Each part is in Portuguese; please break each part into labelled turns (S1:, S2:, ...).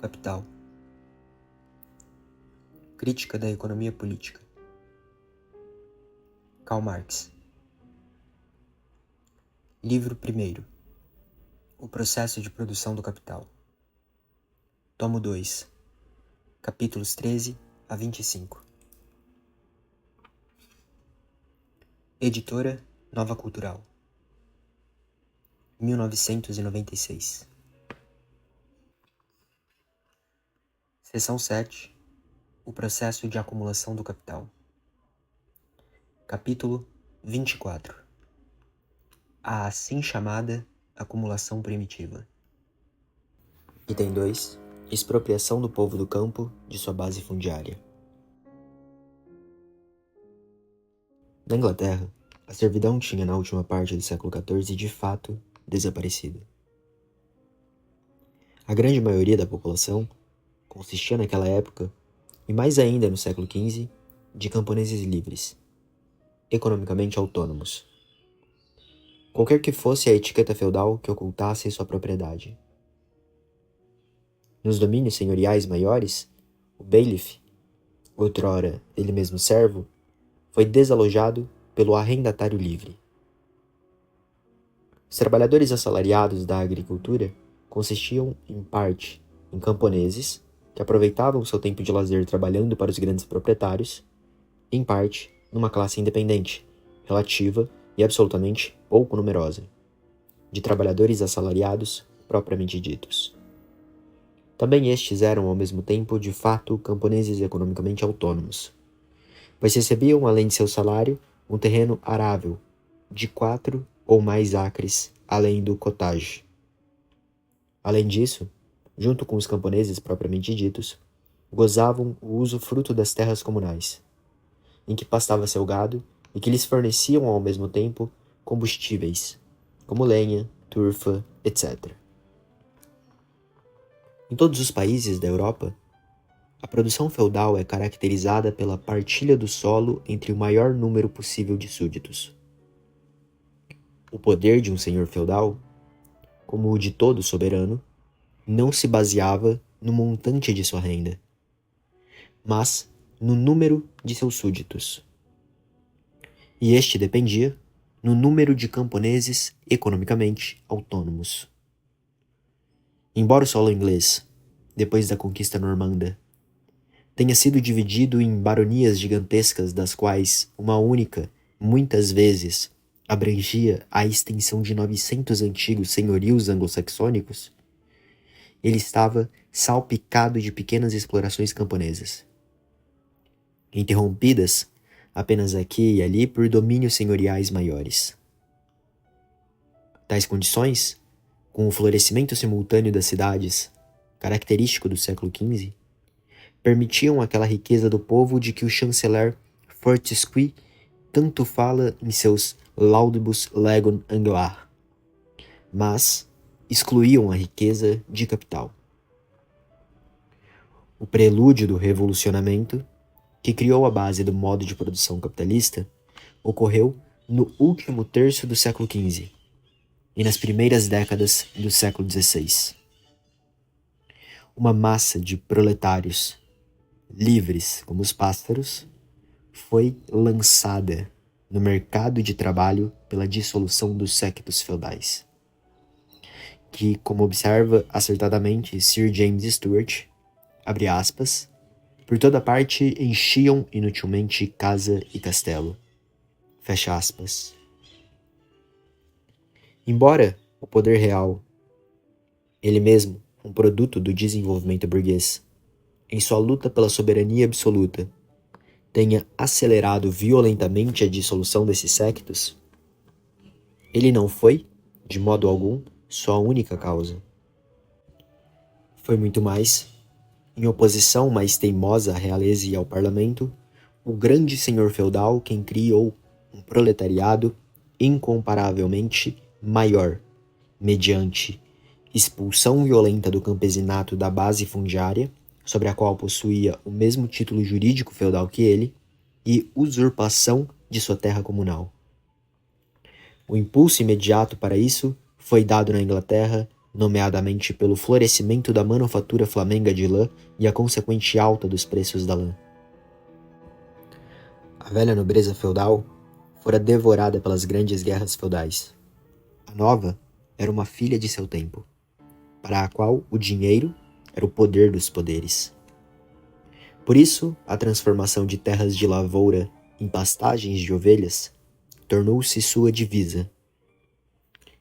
S1: Capital. Crítica da economia política. Karl Marx. Livro 1º. O processo de produção do capital. Tomo 2. Capítulos 13 a 25. Editora Nova Cultural. 1996. Seção 7. O processo de acumulação do capital. Capítulo 24. A assim chamada acumulação primitiva. Item 2. Expropriação do povo do campo de sua base fundiária. Na Inglaterra, a servidão tinha na última parte do século XIV de fato desaparecido. A grande maioria da população consistia naquela época, e mais ainda no século XV, de camponeses livres, economicamente autônomos. Qualquer que fosse a etiqueta feudal que ocultasse sua propriedade. Nos domínios senhoriais maiores, o bailiff, outrora ele mesmo servo, foi desalojado pelo arrendatário livre. Os trabalhadores assalariados da agricultura consistiam, em parte, em camponeses, que aproveitavam seu tempo de lazer trabalhando para os grandes proprietários, em parte, numa classe independente, relativa e absolutamente pouco numerosa, de trabalhadores assalariados propriamente ditos. Também estes eram, ao mesmo tempo, de fato, camponeses economicamente autônomos, pois recebiam, além de seu salário, um terreno arável, de 4 ou mais acres, além do cottage. Além disso, junto com os camponeses propriamente ditos, gozavam o usufruto das terras comunais, em que pastava seu gado e que lhes forneciam ao mesmo tempo combustíveis, como lenha, turfa, etc. Em todos os países da Europa, a produção feudal é caracterizada pela partilha do solo entre o maior número possível de súditos. O poder de um senhor feudal, como o de todo soberano, não se baseava no montante de sua renda, mas no número de seus súditos. E este dependia no número de camponeses economicamente autônomos. Embora o solo inglês, depois da conquista normanda, tenha sido dividido em baronias gigantescas das quais uma única, muitas vezes, abrangia a extensão de 900 antigos senhorios anglo-saxônicos, ele estava salpicado de pequenas explorações camponesas, interrompidas apenas aqui e ali por domínios senhoriais maiores. Tais condições, com o florescimento simultâneo das cidades, característico do século XV, permitiam aquela riqueza do povo de que o chanceler Fortescue tanto fala em seus Laudibus Legum Anglois, mas excluíam a riqueza de capital. O prelúdio do revolucionamento, que criou a base do modo de produção capitalista, ocorreu no último terço do século XV e nas primeiras décadas do século XVI. Uma massa de proletários, livres como os pássaros, foi lançada no mercado de trabalho pela dissolução dos séquitos feudais, que, como observa acertadamente Sir James Stewart, abre aspas, por toda parte enchiam inutilmente casa e castelo, fecha aspas. Embora o poder real, ele mesmo um produto do desenvolvimento burguês, em sua luta pela soberania absoluta, tenha acelerado violentamente a dissolução desses séquitos, ele não foi, de modo algum, sua única causa. Foi muito mais, em oposição mais teimosa à realeza e ao parlamento, o grande senhor feudal quem criou um proletariado incomparavelmente maior, mediante expulsão violenta do campesinato da base fundiária, sobre a qual possuía o mesmo título jurídico feudal que ele, e usurpação de sua terra comunal. O impulso imediato para isso foi dado na Inglaterra nomeadamente pelo florescimento da manufatura flamenga de lã e a consequente alta dos preços da lã. A velha nobreza feudal fora devorada pelas grandes guerras feudais. A nova era uma filha de seu tempo, para a qual o dinheiro era o poder dos poderes. Por isso, a transformação de terras de lavoura em pastagens de ovelhas tornou-se sua divisa.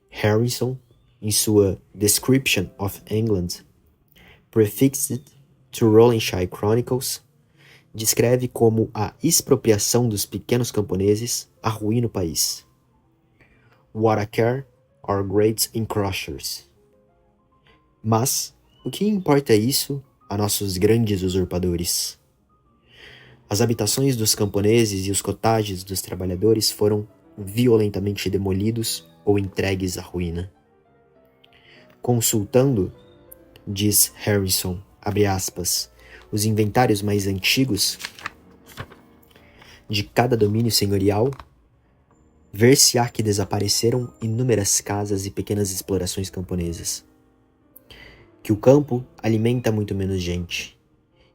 S1: Harrison, em sua Description of England, prefixed to Rolandshire Chronicles, descreve como a expropriação dos pequenos camponeses arruína o país. What a care our great encroachers. Mas o que importa isso a nossos grandes usurpadores? As habitações dos camponeses e os cottages dos trabalhadores foram violentamente demolidos ou entregues à ruína. Consultando, diz Harrison, abre aspas, os inventários mais antigos de cada domínio senhorial, ver-se-á que desapareceram inúmeras casas e pequenas explorações camponesas, que o campo alimenta muito menos gente,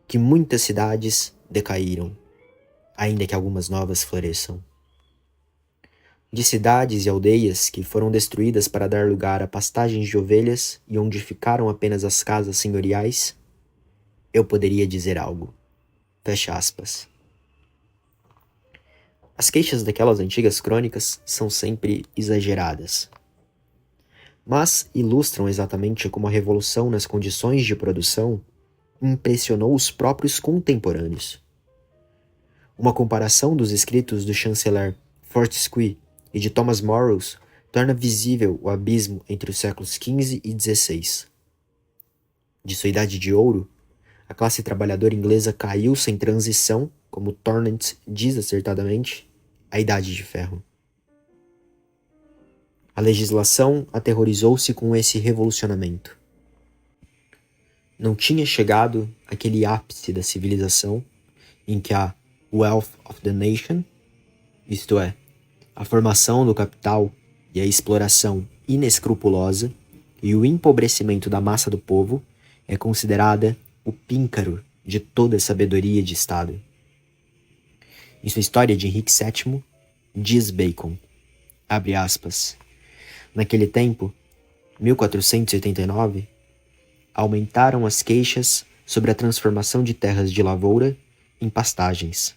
S1: que muitas cidades decaíram, ainda que algumas novas floresçam. De cidades e aldeias que foram destruídas para dar lugar a pastagens de ovelhas e onde ficaram apenas as casas senhoriais, eu poderia dizer algo. Fecha aspas. As queixas daquelas antigas crônicas são sempre exageradas, mas ilustram exatamente como a revolução nas condições de produção impressionou os próprios contemporâneos. Uma comparação dos escritos do chanceler Fortescue e de Thomas Morrows torna visível o abismo entre os séculos XV e XVI. De sua idade de ouro, a classe trabalhadora inglesa caiu sem transição, como Torrent diz acertadamente, à Idade de Ferro. A legislação aterrorizou-se com esse revolucionamento. Não tinha chegado aquele ápice da civilização em que a wealth of the nation, isto é, a formação do capital e a exploração inescrupulosa e o empobrecimento da massa do povo é considerada o píncaro de toda a sabedoria de Estado. Em sua História de Henrique VII, diz Bacon, abre aspas, naquele tempo, 1489, aumentaram as queixas sobre a transformação de terras de lavoura em pastagens,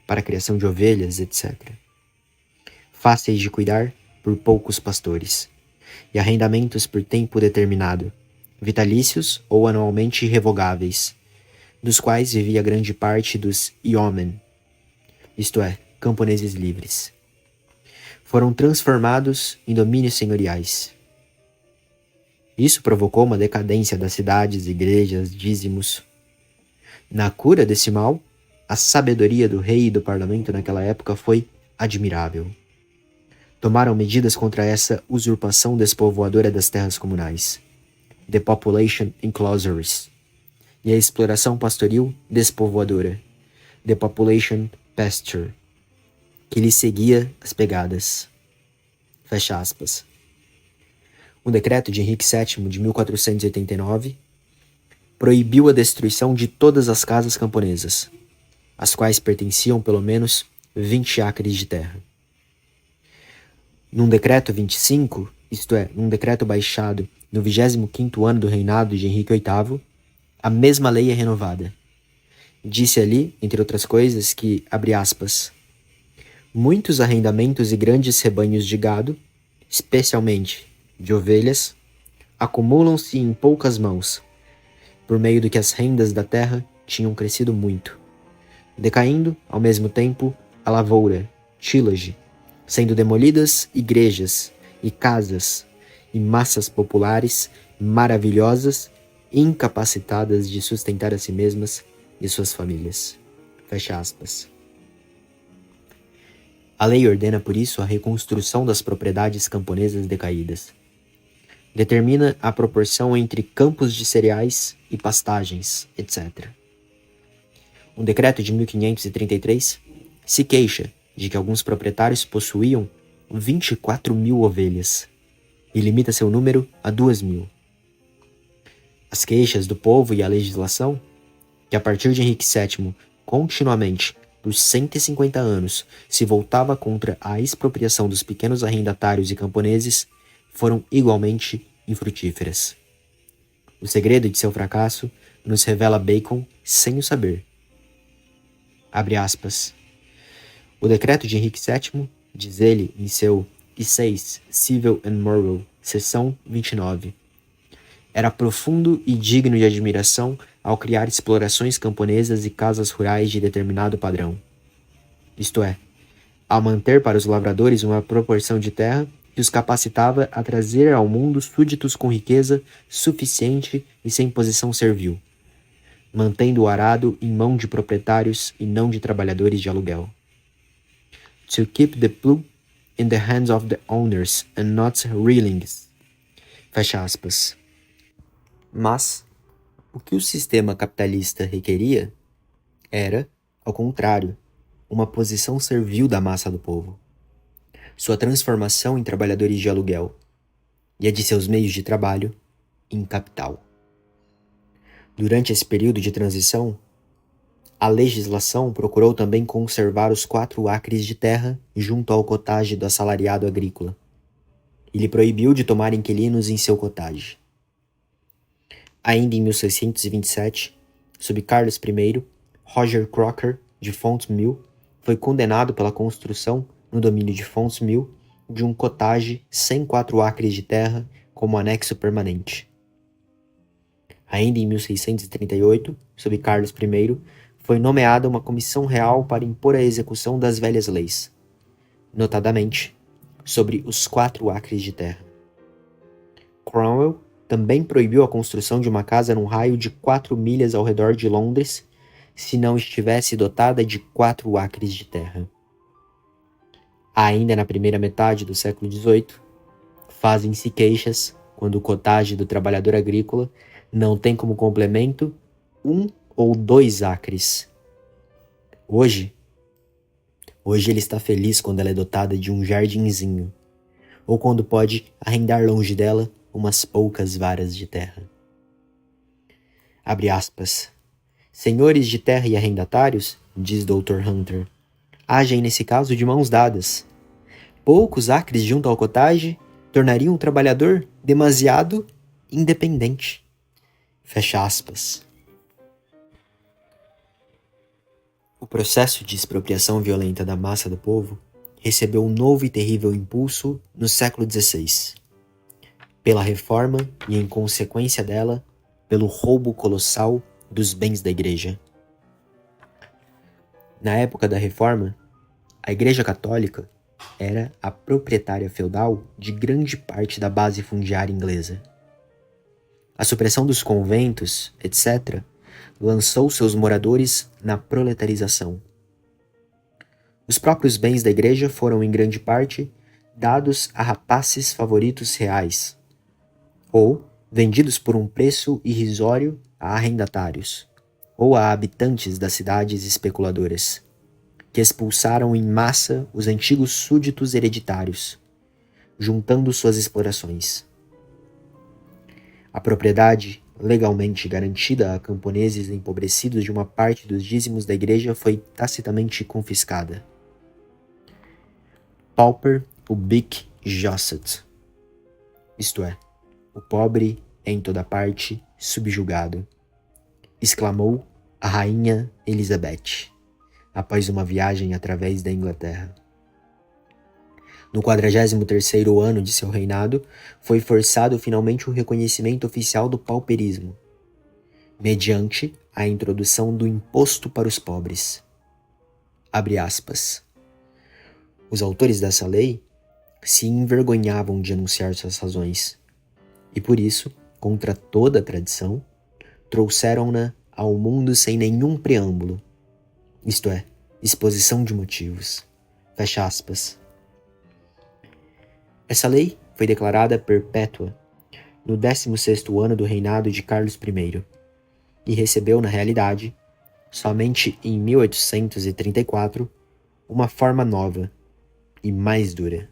S1: para a criação de ovelhas, etc. Fáceis de cuidar por poucos pastores, e arrendamentos por tempo determinado, vitalícios ou anualmente revogáveis, dos quais vivia grande parte dos yeomen, isto é, camponeses livres. Foram transformados em domínios senhoriais. Isso provocou uma decadência das cidades, igrejas, dízimos. Na cura desse mal, a sabedoria do rei e do parlamento naquela época foi admirável. Tomaram medidas contra essa usurpação despovoadora das terras comunais, depopulation enclosures, e a exploração pastoril despovoadora, depopulation pasture, que lhe seguia as pegadas. Fecha aspas. Um decreto de Henrique VII de 1489 proibiu a destruição de todas as casas camponesas, as quais pertenciam pelo menos 20 acres de terra. Num decreto 25, isto é, num decreto baixado no 25º ano do reinado de Henrique VIII, a mesma lei é renovada. Disse ali, entre outras coisas, que, abre aspas, muitos arrendamentos e grandes rebanhos de gado, especialmente de ovelhas, acumulam-se em poucas mãos, por meio do que as rendas da terra tinham crescido muito, decaindo, ao mesmo tempo, a lavoura, tillage, sendo demolidas igrejas e casas e massas populares maravilhosas, incapacitadas de sustentar a si mesmas e suas famílias. Fecha aspas. A lei ordena, por isso, a reconstrução das propriedades camponesas decaídas. Determina a proporção entre campos de cereais e pastagens, etc. Um decreto de 1533 se queixa de que alguns proprietários possuíam 24 mil ovelhas e limita seu número a 2.000. As queixas do povo e a legislação, que a partir de Henrique VII, continuamente, por 150 anos, se voltava contra a expropriação dos pequenos arrendatários e camponeses, foram igualmente infrutíferas. O segredo de seu fracasso nos revela Bacon sem o saber. Abre aspas. O decreto de Henrique VII, diz ele em seu I6 Civil and Moral, seção 29, era profundo e digno de admiração ao criar explorações camponesas e casas rurais de determinado padrão. Isto é, ao manter para os lavradores uma proporção de terra que os capacitava a trazer ao mundo súditos com riqueza suficiente e sem posição servil, mantendo o arado em mão de proprietários e não de trabalhadores de aluguel. To keep the plough in the hands of the owners and not reelings. Fecha aspas. Mas o que o sistema capitalista requeria era, ao contrário, uma posição servil da massa do povo, sua transformação em trabalhadores de aluguel e a de seus meios de trabalho em capital. Durante esse período de transição, a legislação procurou também conservar os 4 acres de terra junto ao cottage do assalariado agrícola e lhe proibiu de tomar inquilinos em seu cottage. Ainda em 1627, sob Carlos I, Roger Crocker, de Fontmill, foi condenado pela construção, no domínio de Fontmill, de um cottage sem 4 acres de terra como anexo permanente. Ainda em 1638, sob Carlos I, foi nomeada uma comissão real para impor a execução das velhas leis, notadamente sobre os 4 acres de terra. Cromwell também proibiu a construção de uma casa num raio de 4 milhas ao redor de Londres, se não estivesse dotada de 4 acres de terra. Ainda na primeira metade do século XVIII, fazem-se queixas quando o cottage do trabalhador agrícola não tem como complemento 1 ou 2 acres. Hoje ele está feliz quando ela é dotada de um jardinzinho, ou quando pode arrendar longe dela umas poucas varas de terra. Abre aspas. Senhores de terra e arrendatários, diz Dr. Hunter, agem nesse caso de mãos dadas. Poucos acres junto ao cottage tornariam um trabalhador demasiado independente. Fecha aspas. O processo de expropriação violenta da massa do povo recebeu um novo e terrível impulso no século XVI, pela reforma e, em consequência dela, pelo roubo colossal dos bens da Igreja. Na época da Reforma, a Igreja Católica era a proprietária feudal de grande parte da base fundiária inglesa. A supressão dos conventos, etc., lançou seus moradores na proletarização. Os próprios bens da Igreja foram, em grande parte, dados a rapaces favoritos reais, ou vendidos por um preço irrisório a arrendatários, ou a habitantes das cidades especuladoras, que expulsaram em massa os antigos súditos hereditários, juntando suas explorações. A propriedade, legalmente garantida a camponeses empobrecidos de uma parte dos dízimos da Igreja, foi tacitamente confiscada. Pauper ubique jacet, isto é, o pobre em toda parte subjugado, exclamou a rainha Elizabeth, após uma viagem através da Inglaterra. No 43º ano de seu reinado, foi forçado finalmente o reconhecimento oficial do pauperismo, mediante a introdução do imposto para os pobres. Abre aspas. Os autores dessa lei se envergonhavam de anunciar suas razões, e por isso, contra toda a tradição, trouxeram-na ao mundo sem nenhum preâmbulo, isto é, exposição de motivos. Fecha aspas. Essa lei foi declarada perpétua no 16º ano do reinado de Carlos I e recebeu, na realidade, somente em 1834, uma forma nova e mais dura.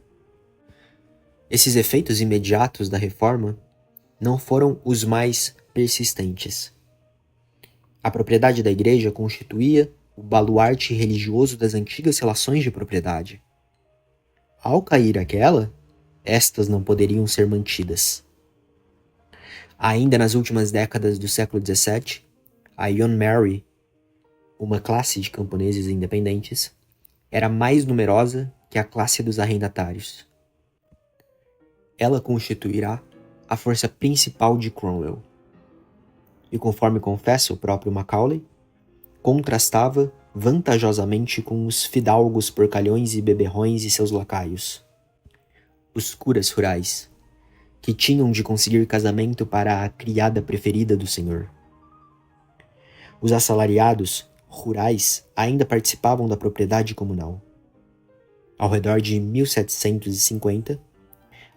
S1: Esses efeitos imediatos da reforma não foram os mais persistentes. A propriedade da igreja constituía o baluarte religioso das antigas relações de propriedade. Ao cair aquela, estas não poderiam ser mantidas. Ainda nas últimas décadas do século XVII, a Yeoman Mary, uma classe de camponeses independentes, era mais numerosa que a classe dos arrendatários. Ela constituirá a força principal de Cromwell. E conforme confessa o próprio Macaulay, contrastava vantajosamente com os fidalgos porcalhões e beberrões e seus lacaios, os curas rurais, que tinham de conseguir casamento para a criada preferida do senhor. Os assalariados rurais ainda participavam da propriedade comunal. Ao redor de 1750,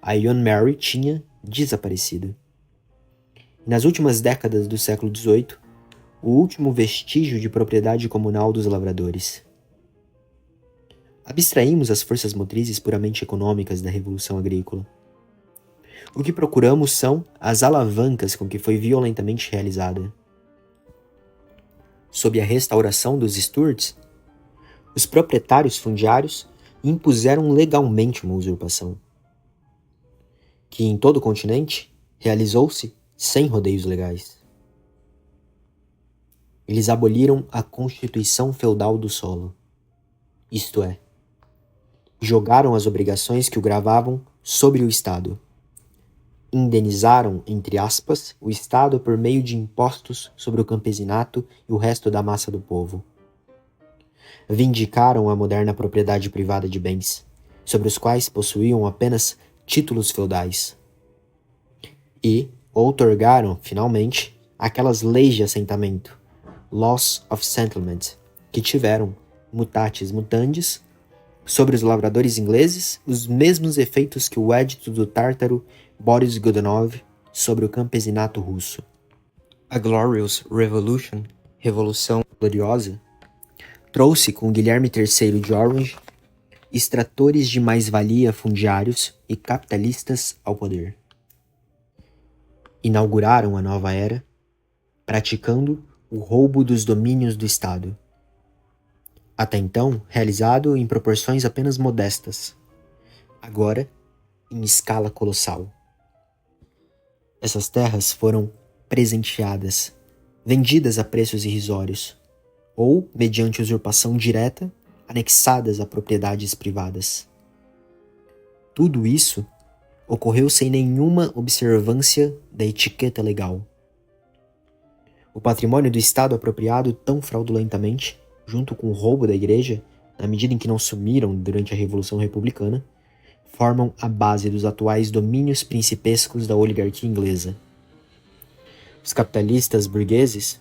S1: a Yeoman Mary tinha desaparecido. Nas últimas décadas do século XVIII, o último vestígio de propriedade comunal dos lavradores. Abstraímos as forças motrizes puramente econômicas da Revolução Agrícola. O que procuramos são as alavancas com que foi violentamente realizada. Sob a restauração dos Stuarts, os proprietários fundiários impuseram legalmente uma usurpação, que em todo o continente realizou-se sem rodeios legais. Eles aboliram a constituição feudal do solo, isto é, jogaram as obrigações que o gravavam sobre o Estado. Indenizaram, entre aspas, o Estado por meio de impostos sobre o campesinato e o resto da massa do povo. Vindicaram a moderna propriedade privada de bens, sobre os quais possuíam apenas títulos feudais. E outorgaram, finalmente, aquelas leis de assentamento, Laws of Settlement, que tiveram, mutatis mutandis, sobre os lavradores ingleses os mesmos efeitos que o Edito do Tártaro Boris Godunov sobre o campesinato russo. A Glorious Revolution, Revolução Gloriosa, trouxe com Guilherme III de Orange extratores de mais-valia fundiários e capitalistas ao poder. Inauguraram a nova era, praticando o roubo dos domínios do Estado, até então realizado em proporções apenas modestas, agora em escala colossal. Essas terras foram presenteadas, vendidas a preços irrisórios, ou, mediante usurpação direta, anexadas a propriedades privadas. Tudo isso ocorreu sem nenhuma observância da etiqueta legal. O patrimônio do Estado apropriado tão fraudulentamente, junto com o roubo da Igreja, na medida em que não sumiram durante a Revolução Republicana, formam a base dos atuais domínios principescos da oligarquia inglesa. Os capitalistas burgueses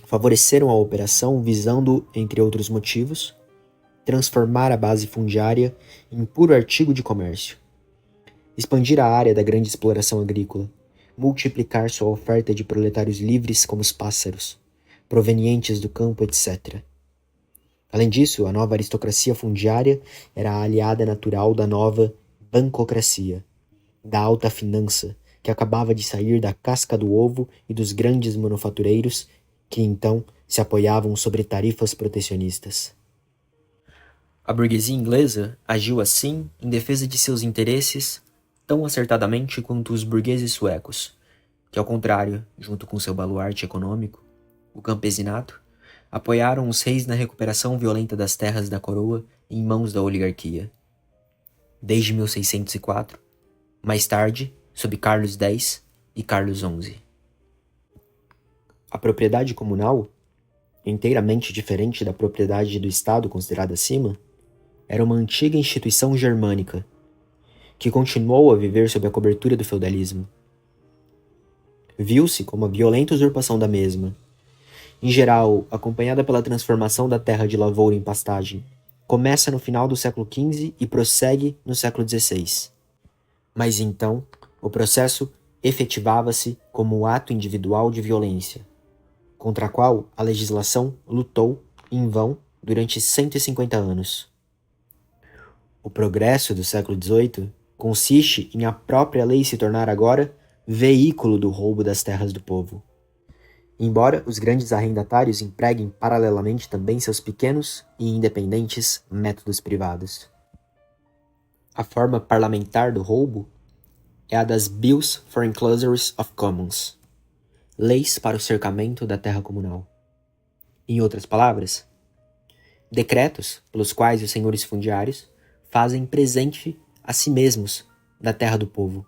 S1: favoreceram a operação visando, entre outros motivos, transformar a base fundiária em puro artigo de comércio, expandir a área da grande exploração agrícola, multiplicar sua oferta de proletários livres como os pássaros, provenientes do campo, etc. Além disso, a nova aristocracia fundiária era a aliada natural da nova bancocracia, da alta finança, que acabava de sair da casca do ovo e dos grandes manufatureiros que então se apoiavam sobre tarifas protecionistas. A burguesia inglesa agiu assim em defesa de seus interesses tão acertadamente quanto os burgueses suecos, que ao contrário, junto com seu baluarte econômico, o campesinato, apoiaram os reis na recuperação violenta das terras da coroa em mãos da oligarquia. Desde 1604, mais tarde, sob Carlos X e Carlos XI. A propriedade comunal, inteiramente diferente da propriedade do Estado considerada acima, era uma antiga instituição germânica, que continuou a viver sob a cobertura do feudalismo. Viu-se como a violenta usurpação da mesma, em geral acompanhada pela transformação da terra de lavoura em pastagem, começa no final do século XV e prossegue no século XVI. Mas então, o processo efetivava-se como ato individual de violência, contra a qual a legislação lutou em vão durante 150 anos. O progresso do século XVIII consiste em a própria lei se tornar agora veículo do roubo das terras do povo. Embora os grandes arrendatários empreguem paralelamente também seus pequenos e independentes métodos privados. A forma parlamentar do roubo é a das Bills for Enclosures of Commons, leis para o cercamento da terra comunal. Em outras palavras, decretos pelos quais os senhores fundiários fazem presente a si mesmos da terra do povo,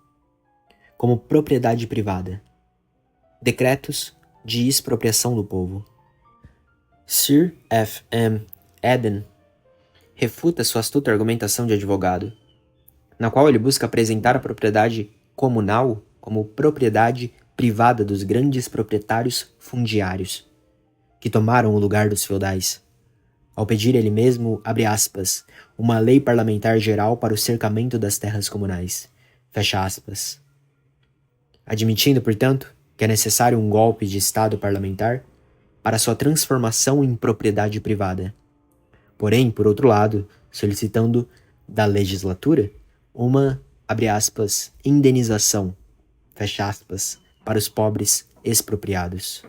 S1: como propriedade privada. Decretos de expropriação do povo. Sir F. M. Eden refuta sua astuta argumentação de advogado, na qual ele busca apresentar a propriedade comunal como propriedade privada dos grandes proprietários fundiários, que tomaram o lugar dos feudais, ao pedir ele mesmo, abre aspas, uma lei parlamentar geral para o cercamento das terras comunais, fecha aspas. Admitindo, portanto, que é necessário um golpe de Estado parlamentar para sua transformação em propriedade privada. Porém, por outro lado, solicitando da legislatura uma, abre aspas, indenização, fecha aspas, para os pobres expropriados.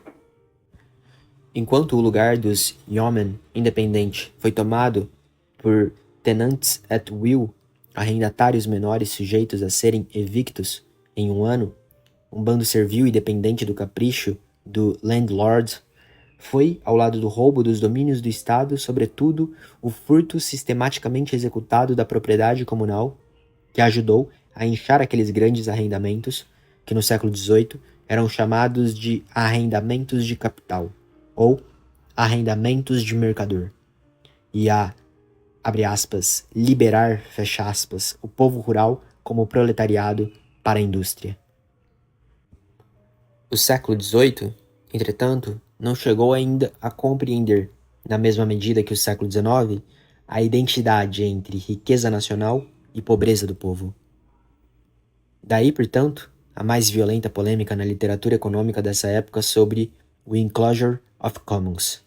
S1: Enquanto o lugar dos yeomen independente foi tomado por tenants at will, arrendatários menores sujeitos a serem evictos em um ano, um bando servil e dependente do capricho do landlord, foi, ao lado do roubo dos domínios do Estado, sobretudo, o furto sistematicamente executado da propriedade comunal, que ajudou a inchar aqueles grandes arrendamentos, que no século XVIII eram chamados de arrendamentos de capital, ou arrendamentos de mercador, e a, abre aspas, liberar, fecha aspas, o povo rural como proletariado para a indústria. O século XVIII, entretanto, não chegou ainda a compreender, na mesma medida que o século XIX, a identidade entre riqueza nacional e pobreza do povo. Daí, portanto, a mais violenta polêmica na literatura econômica dessa época sobre o Enclosure of Commons.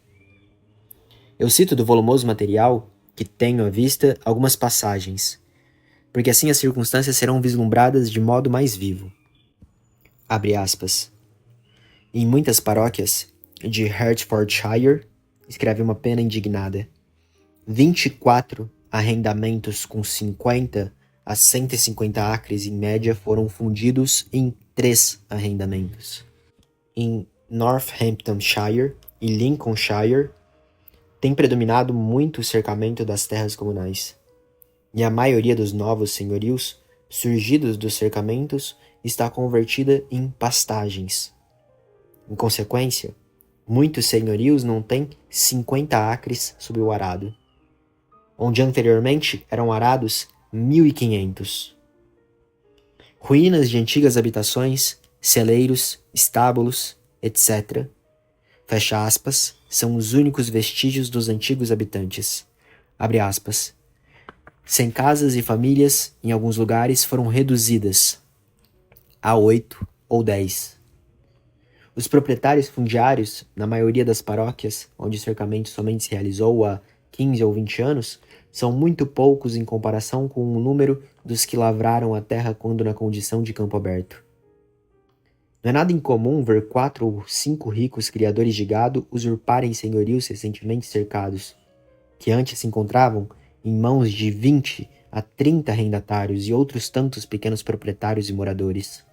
S1: Eu cito do volumoso material que tenho à vista algumas passagens, porque assim as circunstâncias serão vislumbradas de modo mais vivo. Abre aspas. Em muitas paróquias de Hertfordshire, escreve uma pena indignada, 24 arrendamentos com 50 a 150 acres em média foram fundidos em 3 arrendamentos. Em Northamptonshire e Lincolnshire, tem predominado muito o cercamento das terras comunais, e a maioria dos novos senhorios surgidos dos cercamentos está convertida em pastagens. Em consequência, muitos senhorios não têm 50 acres sob o arado, onde anteriormente eram arados 1.500. Ruínas de antigas habitações, celeiros, estábulos, etc., fecha aspas, são os únicos vestígios dos antigos habitantes, abre aspas. Sem casas e famílias, em alguns lugares, foram reduzidas a 8 ou 10. Os proprietários fundiários, na maioria das paróquias, onde o cercamento somente se realizou há 15 ou 20 anos, são muito poucos em comparação com o número dos que lavraram a terra quando na condição de campo aberto. Não é nada incomum ver 4 ou 5 ricos criadores de gado usurparem senhorios recentemente cercados, que antes se encontravam em mãos de 20 a 30 arrendatários e outros tantos pequenos proprietários e moradores.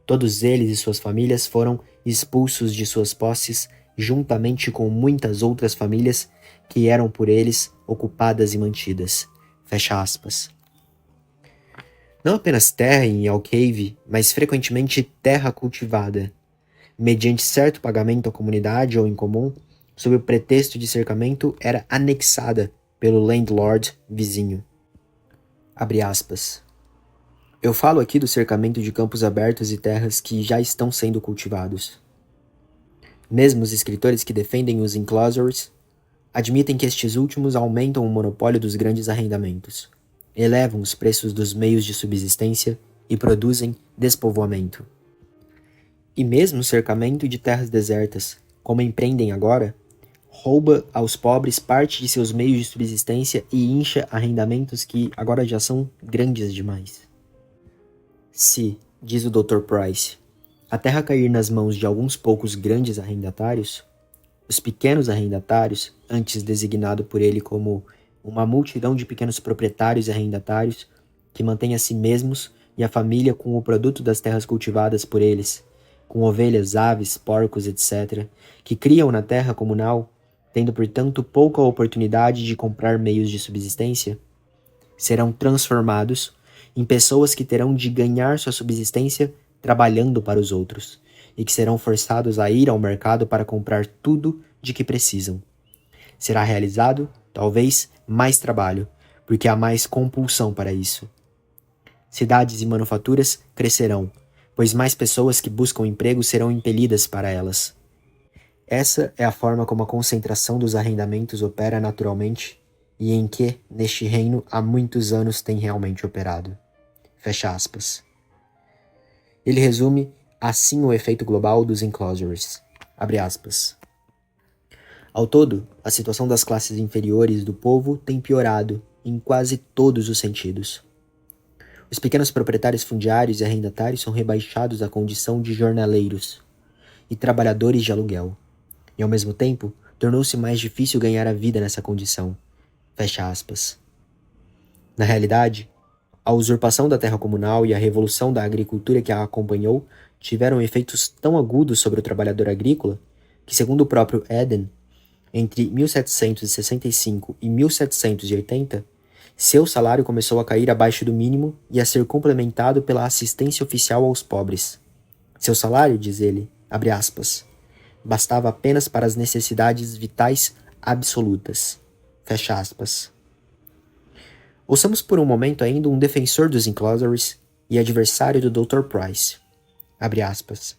S1: Todos eles e suas famílias foram expulsos de suas posses, juntamente com muitas outras famílias que eram por eles ocupadas e mantidas. Fecha aspas. Não apenas terra em alqueire, mas frequentemente terra cultivada, mediante certo pagamento à comunidade ou em comum, sob o pretexto de cercamento, era anexada pelo landlord vizinho. Abre aspas. Eu falo aqui do cercamento de campos abertos e terras que já estão sendo cultivados. Mesmo os escritores que defendem os enclosures admitem que estes últimos aumentam o monopólio dos grandes arrendamentos, elevam os preços dos meios de subsistência e produzem despovoamento. E mesmo o cercamento de terras desertas, como empreendem agora, rouba aos pobres parte de seus meios de subsistência e incha arrendamentos que agora já são grandes demais. Se, Diz o Dr. Price, a terra cair nas mãos de alguns poucos grandes arrendatários, os pequenos arrendatários, antes designado por ele como uma multidão de pequenos proprietários e arrendatários que mantêm a si mesmos e a família com o produto das terras cultivadas por eles, com ovelhas, aves, porcos, etc., que criam na terra comunal, tendo, portanto, pouca oportunidade de comprar meios de subsistência, serão transformados em pessoas que terão de ganhar sua subsistência trabalhando para os outros, e que serão forçados a ir ao mercado para comprar tudo de que precisam. Será realizado, talvez, mais trabalho, porque há mais compulsão para isso. Cidades e manufaturas crescerão, pois mais pessoas que buscam emprego serão impelidas para elas. Essa é a forma como a concentração dos arrendamentos opera naturalmente e em que, neste reino, há muitos anos tem realmente operado. Fecha aspas. Ele resume assim o efeito global dos enclosures. Abre aspas. Ao todo, a situação das classes inferiores do povo tem piorado em quase todos os sentidos. Os pequenos proprietários fundiários e arrendatários são rebaixados à condição de jornaleiros e trabalhadores de aluguel. E, ao mesmo tempo, tornou-se mais difícil ganhar a vida nessa condição. Fecha aspas. Na realidade, a usurpação da terra comunal e a revolução da agricultura que a acompanhou tiveram efeitos tão agudos sobre o trabalhador agrícola que, segundo o próprio Eden, entre 1765 e 1780, seu salário começou a cair abaixo do mínimo e a ser complementado pela assistência oficial aos pobres. Seu salário, diz ele, abre aspas, bastava apenas para as necessidades vitais absolutas. Fecha aspas. Ouçamos por um momento ainda um defensor dos enclosures e adversário do Dr. Price. Abre aspas.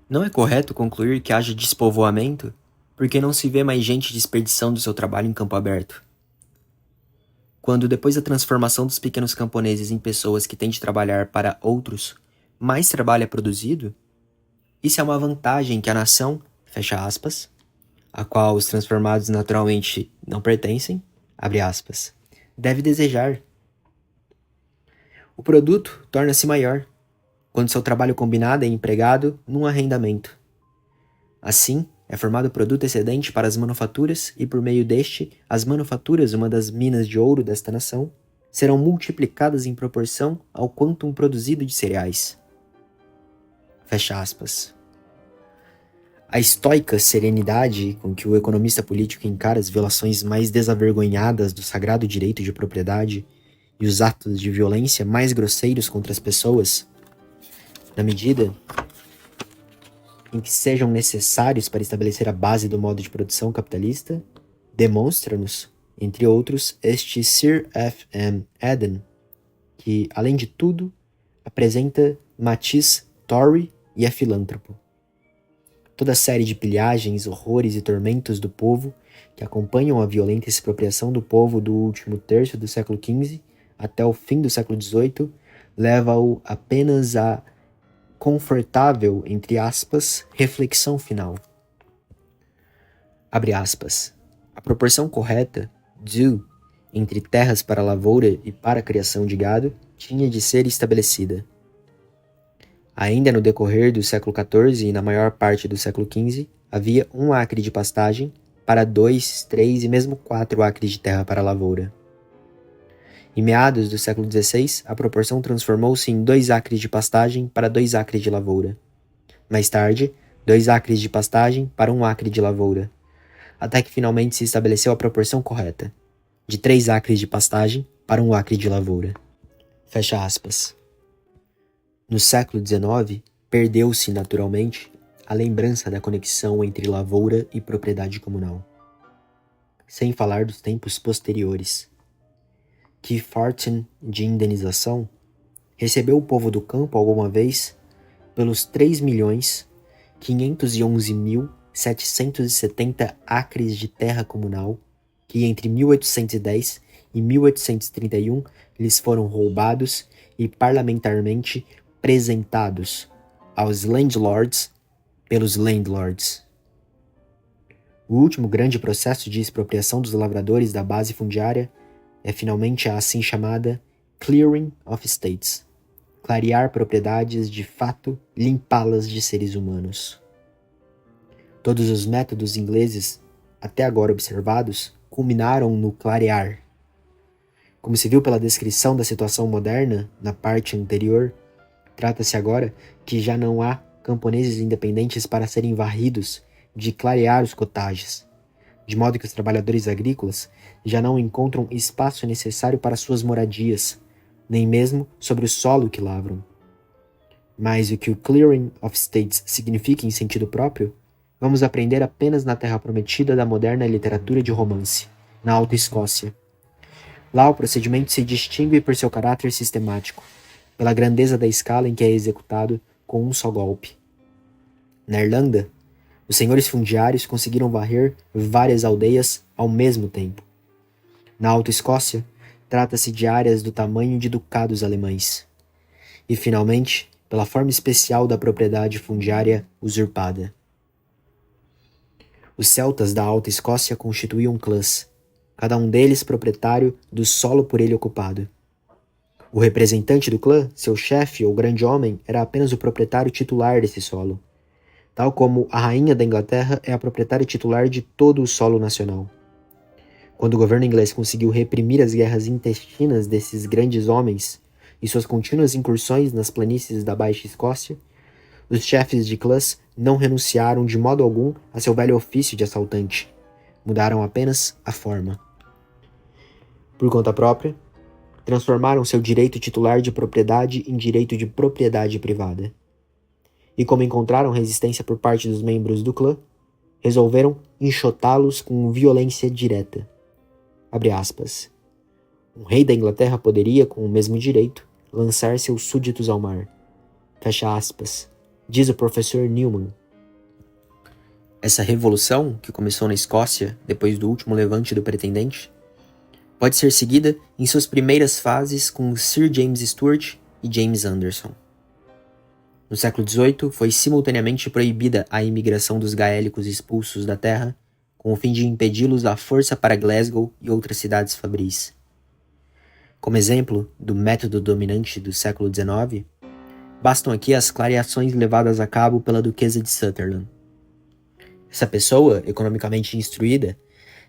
S1: Não é correto concluir que haja despovoamento porque não se vê mais gente desperdiçando seu trabalho em campo aberto. Quando, depois da transformação dos pequenos camponeses em pessoas que têm de trabalhar para outros, mais trabalho é produzido, isso é uma vantagem que a nação, fecha aspas, a qual os transformados naturalmente não pertencem, abre aspas, deve desejar. O produto torna-se maior, quando seu trabalho combinado é empregado num arrendamento. Assim, é formado produto excedente para as manufaturas e, por meio deste, as manufaturas, uma das minas de ouro desta nação, serão multiplicadas em proporção ao quantum produzido de cereais. Fecha aspas. A estoica serenidade com que o economista político encara as violações mais desavergonhadas do sagrado direito de propriedade e os atos de violência mais grosseiros contra as pessoas, na medida em que sejam necessários para estabelecer a base do modo de produção capitalista, demonstra-nos, entre outros, este Sir F. M. Eden, que, além de tudo, apresenta matiz Tory e é filântropo. Toda a série de pilhagens, horrores e tormentos do povo que acompanham a violenta expropriação do povo do último terço do século XV até o fim do século XVIII leva-o apenas a confortável, entre aspas, reflexão final. Abre aspas. A proporção correta, due, entre terras para lavoura e para a criação de gado, tinha de ser estabelecida. Ainda no decorrer do século XIV e na maior parte do século XV, havia 1 acre de pastagem para 2, 3 e mesmo 4 acres de terra para lavoura. Em meados do século XVI, a proporção transformou-se em 2 acres de pastagem para 2 acres de lavoura. Mais tarde, 2 acres de pastagem para 1 acre de lavoura. Até que finalmente se estabeleceu a proporção correta, de 3 acres de pastagem para 1 acre de lavoura. Fecha aspas. No século XIX, perdeu-se naturalmente a lembrança da conexão entre lavoura e propriedade comunal. Sem falar dos tempos posteriores. Que fartem de indenização recebeu o povo do campo alguma vez pelos 3.511.770 acres de terra comunal que entre 1810 e 1831 lhes foram roubados e parlamentarmente presentados aos landlords pelos landlords. O último grande processo de expropriação dos lavradores da base fundiária é finalmente a assim chamada Clearing of States, clarear propriedades, de fato, limpá-las de seres humanos. Todos os métodos ingleses, até agora observados, culminaram no clarear. Como se viu pela descrição da situação moderna, na parte anterior, trata-se agora que já não há camponeses independentes para serem varridos, de clarear os cotages, de modo que os trabalhadores agrícolas já não encontram espaço necessário para suas moradias, nem mesmo sobre o solo que lavram. Mas o que o clearing of states significa em sentido próprio, vamos aprender apenas na terra prometida da moderna literatura de romance, na Alta Escócia. Lá o procedimento se distingue por seu caráter sistemático, pela grandeza da escala em que é executado com um só golpe. Na Irlanda, os senhores fundiários conseguiram varrer várias aldeias ao mesmo tempo. Na Alta Escócia, trata-se de áreas do tamanho de ducados alemães. E, finalmente, pela forma especial da propriedade fundiária usurpada. Os celtas da Alta Escócia constituíam clãs, cada um deles proprietário do solo por ele ocupado. O representante do clã, seu chefe ou grande homem, era apenas o proprietário titular desse solo, tal como a rainha da Inglaterra é a proprietária titular de todo o solo nacional. Quando o governo inglês conseguiu reprimir as guerras intestinas desses grandes homens e suas contínuas incursões nas planícies da Baixa Escócia, os chefes de clãs não renunciaram de modo algum a seu velho ofício de assaltante. Mudaram apenas a forma. Por conta própria, transformaram seu direito titular de propriedade em direito de propriedade privada. E como encontraram resistência por parte dos membros do clã, resolveram enxotá-los com violência direta. Abre aspas. Um rei da Inglaterra poderia, com o mesmo direito, lançar seus súditos ao mar. Fecha aspas. Diz o professor Newman. Essa revolução, que começou na Escócia depois do último levante do pretendente, pode ser seguida em suas primeiras fases com Sir James Stuart e James Anderson. No século XVIII, foi simultaneamente proibida a imigração dos gaélicos expulsos da terra, com o fim de impedi-los à força para Glasgow e outras cidades fabris. Como exemplo do método dominante do século XIX, bastam aqui as clareações levadas a cabo pela Duquesa de Sutherland. Essa pessoa, economicamente instruída,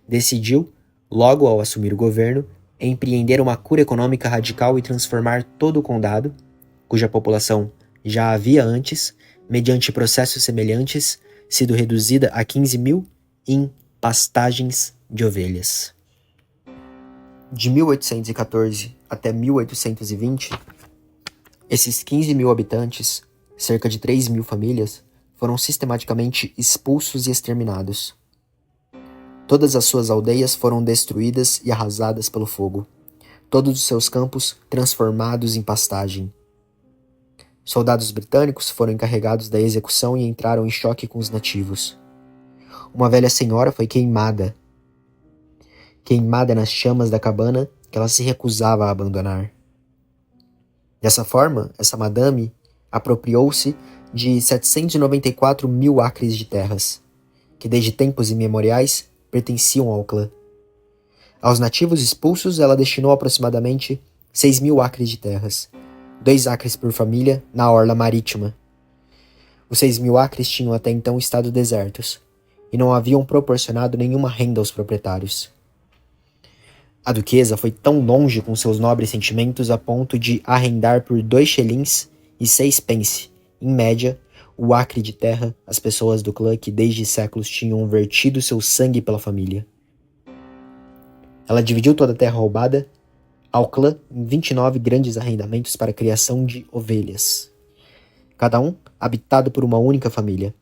S1: decidiu, logo ao assumir o governo, empreender uma cura econômica radical e transformar todo o condado, cuja população já havia antes, mediante processos semelhantes, sido reduzida a 15 mil em pastagens de ovelhas. De 1814 até 1820, esses 15 mil habitantes, cerca de 3 mil famílias, foram sistematicamente expulsos e exterminados. Todas as suas aldeias foram destruídas e arrasadas pelo fogo, todos os seus campos transformados em pastagem. Soldados britânicos foram encarregados da execução e entraram em choque com os nativos. Uma velha senhora foi queimada nas chamas da cabana que ela se recusava a abandonar. Dessa forma, essa madame apropriou-se de 794 mil acres de terras, que desde tempos imemoriais pertenciam ao clã. Aos nativos expulsos, ela destinou aproximadamente 6 mil acres de terras, 2 acres por família na orla marítima. Os 6 mil acres tinham até então estado desertos, e não haviam proporcionado nenhuma renda aos proprietários. A duquesa foi tão longe com seus nobres sentimentos a ponto de arrendar por 2 shillings e 6 pence, em média, o acre de terra às pessoas do clã que desde séculos tinham vertido seu sangue pela família. Ela dividiu toda a terra roubada ao clã em 29 grandes arrendamentos para a criação de ovelhas, cada um habitado por uma única família,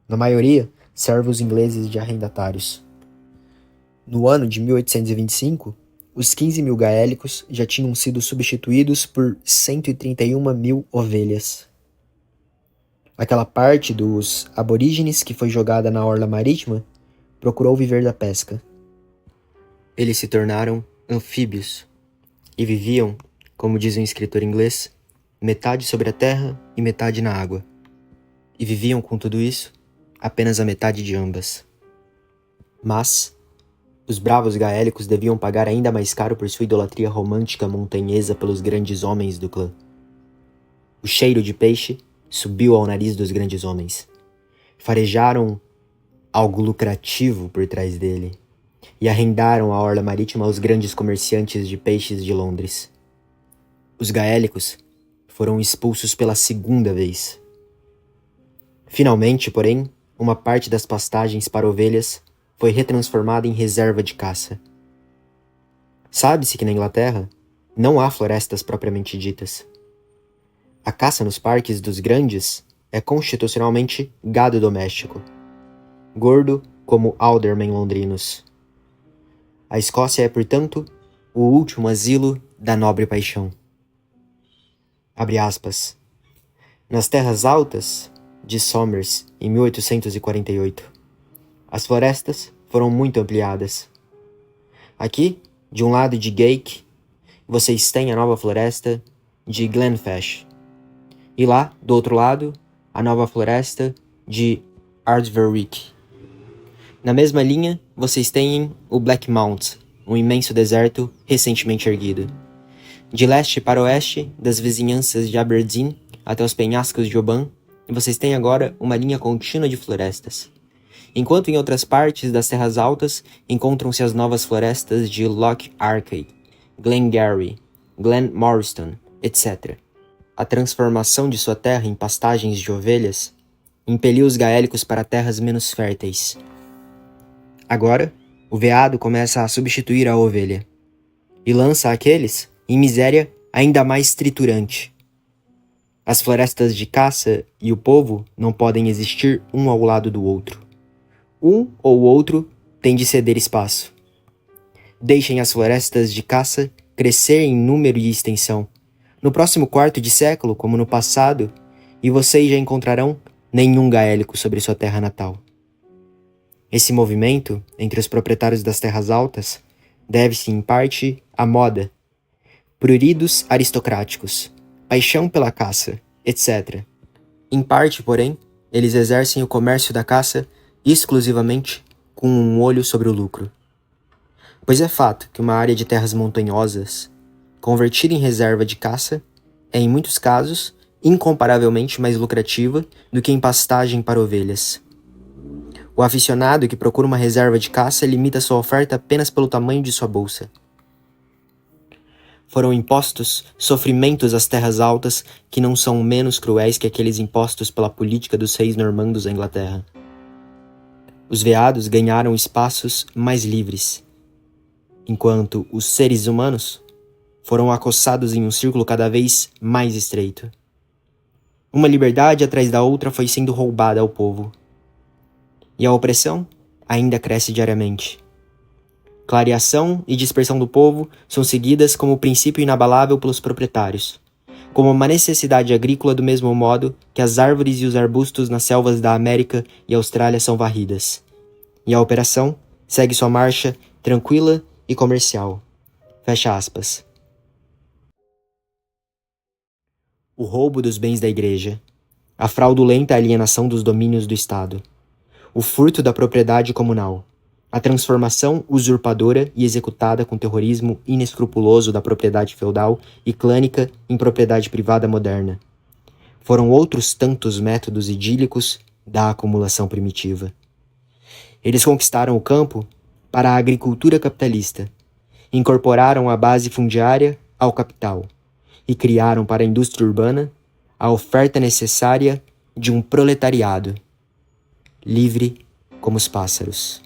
S1: na maioria servos ingleses de arrendatários. No ano de 1825, os 15 mil gaélicos já tinham sido substituídos por 131 mil ovelhas. Aquela parte dos aborígenes que foi jogada na orla marítima procurou viver da pesca. Eles se tornaram anfíbios e viviam, como diz um escritor inglês, metade sobre a terra e metade na água. E viviam com tudo isso apenas a metade de ambas. Mas os bravos gaélicos deviam pagar ainda mais caro por sua idolatria romântica montanhesa pelos grandes homens do clã. O cheiro de peixe subiu ao nariz dos grandes homens. Farejaram algo lucrativo por trás dele e arrendaram a orla marítima aos grandes comerciantes de peixes de Londres. Os gaélicos foram expulsos pela segunda vez. Finalmente, porém, uma parte das pastagens para ovelhas foi retransformada em reserva de caça. Sabe-se que na Inglaterra não há florestas propriamente ditas. A caça nos parques dos grandes é constitucionalmente gado doméstico, gordo como aldermen londrinos. A Escócia é, portanto, o último asilo da nobre paixão. Abre aspas. Nas terras altas de Somers, em 1848, as florestas foram muito ampliadas. Aqui, de um lado de Gake, vocês têm a nova floresta de Glenfesh. E lá, do outro lado, a nova floresta de Ardverwick. Na mesma linha, vocês têm o Black Mount, um imenso deserto recentemente erguido. De leste para oeste, das vizinhanças de Aberdeen até os penhascos de Oban, vocês têm agora uma linha contínua de florestas. Enquanto em outras partes das terras altas encontram-se as novas florestas de Loch Arcade, Glengarry, Glen Moriston, etc. A transformação de sua terra em pastagens de ovelhas impeliu os gaélicos para terras menos férteis. Agora, o veado começa a substituir a ovelha e lança aqueles em miséria ainda mais triturante. As florestas de caça e o povo não podem existir um ao lado do outro. Um ou outro tem de ceder espaço. Deixem as florestas de caça crescer em número e extensão. No próximo quarto de século, como no passado, e vocês já encontrarão nenhum gaélico sobre sua terra natal. Esse movimento entre os proprietários das terras altas deve-se, em parte, à moda, pruridos aristocráticos, paixão pela caça, etc. Em parte, porém, eles exercem o comércio da caça exclusivamente com um olho sobre o lucro. Pois é fato que uma área de terras montanhosas, convertida em reserva de caça, é, em muitos casos, incomparavelmente mais lucrativa do que em pastagem para ovelhas. O aficionado que procura uma reserva de caça limita sua oferta apenas pelo tamanho de sua bolsa. Foram impostos sofrimentos às terras altas que não são menos cruéis que aqueles impostos pela política dos reis normandos da Inglaterra. Os veados ganharam espaços mais livres, enquanto os seres humanos foram acossados em um círculo cada vez mais estreito. Uma liberdade atrás da outra foi sendo roubada ao povo. E a opressão ainda cresce diariamente. Clareação e dispersão do povo são seguidas como princípio inabalável pelos proprietários, como uma necessidade agrícola do mesmo modo que as árvores e os arbustos nas selvas da América e Austrália são varridas. E a operação segue sua marcha tranquila e comercial. Fecha aspas. O roubo dos bens da igreja, a fraudulenta alienação dos domínios do Estado, o furto da propriedade comunal, a transformação usurpadora e executada com terrorismo inescrupuloso da propriedade feudal e clânica em propriedade privada moderna. Foram outros tantos métodos idílicos da acumulação primitiva. Eles conquistaram o campo para a agricultura capitalista, incorporaram a base fundiária ao capital e criaram para a indústria urbana a oferta necessária de um proletariado livre como os pássaros.